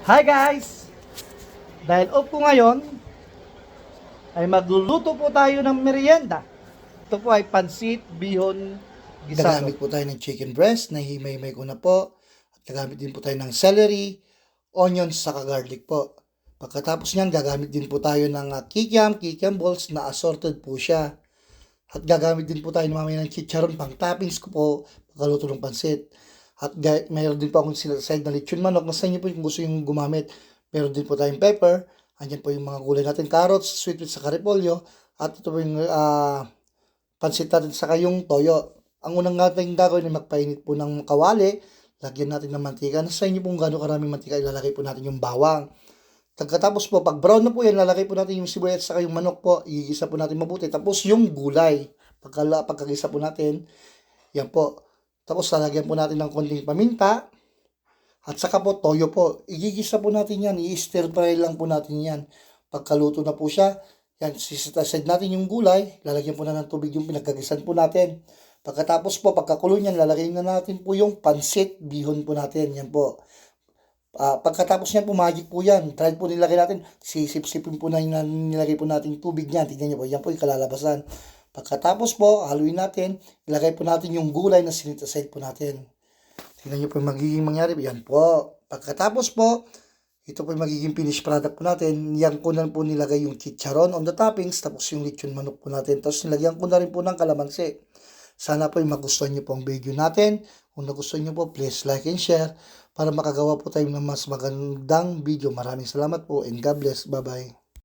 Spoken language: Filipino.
Hi guys! Dahil off ko ngayon, ay magluluto po tayo ng merienda. Ito po ay pansit, bihon, gisado. Gagamit po tayo ng chicken breast na himay-himay ko na po. At gagamit din po tayo ng celery, onions, saka garlic po. Pagkatapos niyan, gagamit din po tayo ng kikiam balls na assorted po siya. At gagamit din po tayo mamaya ng chicharon pang toppings ko po pagkaluto ng pansit. At mayroon din po akong sinaside na lechon manok. Nasa inyo po kung gusto yung gumamit. Meron din po tayong pepper. Andyan po yung mga gulay natin, carrots, sweet with sa repolyo. At ito po yung pansit natin saka yung toyo. Ang unang natin gagawin ay magpainit po ng kawali. Lagyan natin ng mantika. Nasa inyo kung gaano karaming mantika, ilalagay po natin yung bawang. Pagkatapos po, pag brown na po yan, lalagay po natin yung sibuyas at saka yung manok po. Igisa po natin mabuti. Tapos yung gulay. Pagkagisa po natin, yan po. Tapos lalagyan po natin ng konting paminta. At saka po, toyo po. Igigisa po natin yan. I-stir fry lang po natin yan. Pagkaluto na po siya, yan, sisaside natin yung gulay. Lalagyan po na ng tubig yung pinagkagisan po natin. Pagkatapos po, pagkakulo niyan, lalagay na natin po yung pansit, bihon po natin. Yan po. Pagkatapos niyan po, magic po yan. Try po nilagay natin. Sisip-sipin po na nilagay po natin tubig niyan. Tignan niyo po, yan po yung kalalabasan. Pagkatapos po, haluin natin. Ilagay po natin yung gulay na sinitaside po natin. Tignan niyo po yung magiging mangyari. Yan po. Pagkatapos po, ito po yung magiging finished product po natin. Yan ko na po nilagay yung chicharon on the toppings. Tapos yung lechon manok po natin. Tapos nilagyan ko na rin po ng kalamansi. Sana po yung magustuhan nyo po ang video natin. Kung nagustuhan nyo po, please like and share para makagawa po tayo ng mas magandang video. Maraming salamat po and God bless. Bye-bye.